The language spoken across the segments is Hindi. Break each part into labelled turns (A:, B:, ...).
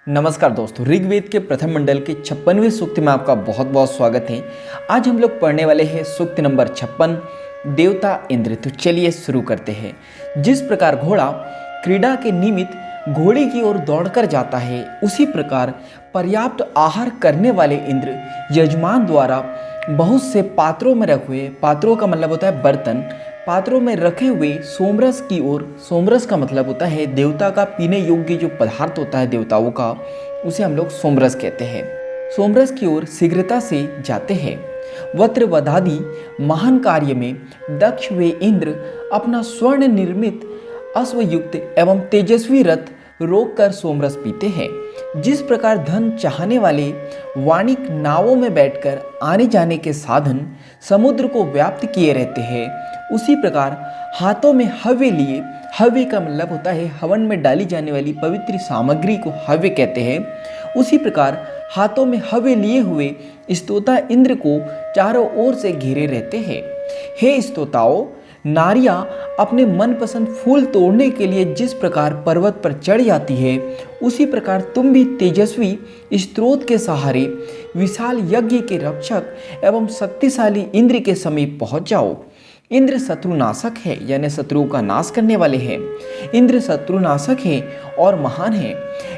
A: नमस्कार दोस्तों, ऋग्वेद के प्रथम मंडल के 56वें सूक्त में आपका बहुत बहुत स्वागत है। आज हम लोग पढ़ने वाले हैं सूक्त नंबर 56, देवता इंद्र। तो चलिए शुरू करते हैं। जिस प्रकार घोड़ा क्रीड़ा के निमित्त घोड़े की ओर दौड़कर जाता है, उसी प्रकार पर्याप्त आहार करने वाले इंद्र यजमान द्वारा बहुत से पात्रों में रखे हुए, पात्रों का मतलब होता है बर्तन, पात्रों में रखे हुए सोमरस की ओर, सोमरस का मतलब होता है देवता का पीने योग्य जो पदार्थ होता है देवताओं का, उसे हम लोग सोमरस कहते हैं। सोमरस की ओर शीघ्रता से जाते हैं। वज्रवधादि महान कार्य में दक्ष वे इंद्र अपना स्वर्ण निर्मित अश्वयुक्त एवं तेजस्वी रथ रोक कर सोमरस पीते हैं। जिस प्रकार धन चाहने वाले वाणिक नावों में बैठकर आने जाने के साधन समुद्र को व्याप्त किए रहते हैं, उसी प्रकार हाथों में हव्य लिए, हव्य का मतलब होता है हवन में डाली जाने वाली पवित्र सामग्री को हव्य कहते हैं, उसी प्रकार हाथों में हव्य लिए हुए स्तोता इंद्र को चारों ओर से घेरे रहते हैं। हे स्तोताओं, नारियां अपने मनपसंद फूल तोड़ने के लिए जिस प्रकार पर्वत पर चढ़ जाती है, उसी प्रकार तुम भी तेजस्वी स्त्रोत के सहारे विशाल यज्ञ के रक्षक एवं शक्तिशाली इंद्र के समीप पहुंच जाओ। इंद्र शत्रुनाशक है, यानी शत्रुओं का नाश करने वाले हैं। इंद्र शत्रुनाशक है और महान है।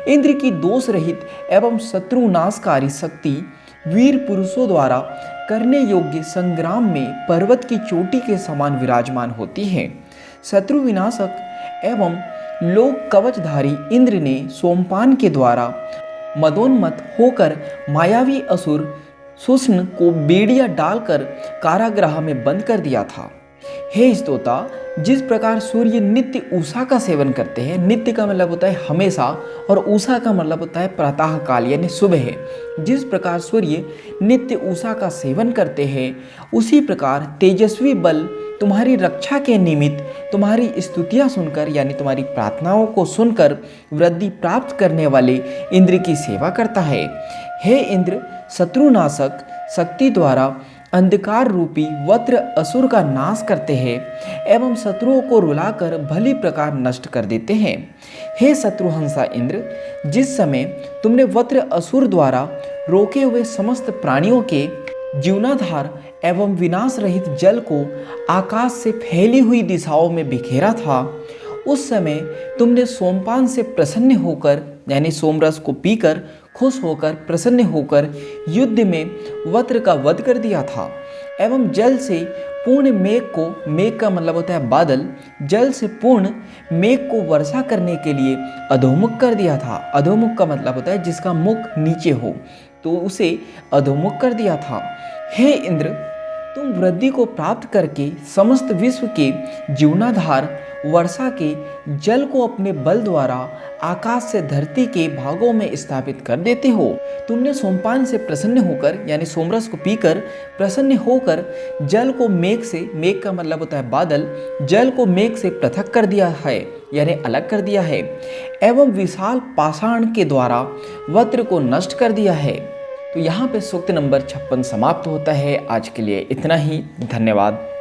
A: इंद्र की दोष रहित एवं शत्रुनाशकारी शक्ति वीर पुरुषों द्वारा करने योग्य संग्राम में पर्वत की चोटी के समान विराजमान होती है। शत्रु विनाशक एवं लोक कवचधारी इंद्र ने सोमपान के द्वारा मदोन्मत्त होकर मायावी असुर सुष्ण को बेड़िया डालकर कारागृह में बंद कर दिया था। हे स्तोता, जिस प्रकार सूर्य नित्य उषा का सेवन करते हैं, नित्य का मतलब होता है हमेशा और उषा का मतलब होता है प्रातः काल यानी सुबह है। जिस प्रकार सूर्य नित्य उषा का सेवन करते हैं, उसी प्रकार तेजस्वी बल तुम्हारी रक्षा के निमित्त तुम्हारी स्तुतियां सुनकर यानी तुम्हारी प्रार्थनाओं को सुनकर वृद्धि प्राप्त करने वाले इंद्र की सेवा करता है। हे इंद्र, शत्रुनाशक शक्ति द्वारा अंधकार रूपी वज्र असुर का नाश करते हैं एवं शत्रुओं को रुलाकर भली प्रकार नष्ट कर देते हैं। हे शत्रुहंसा इंद्र, जिस समय तुमने वज्र असुर द्वारा रोके हुए समस्त प्राणियों के जीवनाधार एवं विनाश रहित जल को आकाश से फैली हुई दिशाओं में बिखेरा था, उस समय तुमने सोमपान से प्रसन्न होकर यानी सोमरस को पीकर खुश होकर प्रसन्न होकर युद्ध में वज्र का वध कर दिया था एवं जल से पूर्ण मेघ को, मेघ का मतलब होता है बादल, जल से पूर्ण मेघ को वर्षा करने के लिए अधोमुख कर दिया था। अधोमुख का मतलब होता है जिसका मुख नीचे हो, तो उसे अधोमुख कर दिया था। हे इंद्र, तुम वृद्धि को प्राप्त करके समस्त विश्व के जीवनाधार वर्षा के जल को अपने बल द्वारा आकाश से धरती के भागों में स्थापित कर देते हो। तुमने सोमपान से प्रसन्न होकर यानी सोमरस को पीकर प्रसन्न होकर जल को मेघ से, मेघ का मतलब होता है बादल, जल को मेघ से पृथक कर दिया है यानी अलग कर दिया है एवं विशाल पाषाण के द्वारा वज्र को नष्ट कर दिया है। तो यहाँ पे सूक्त नंबर 56 समाप्त होता है। आज के लिए इतना ही। धन्यवाद।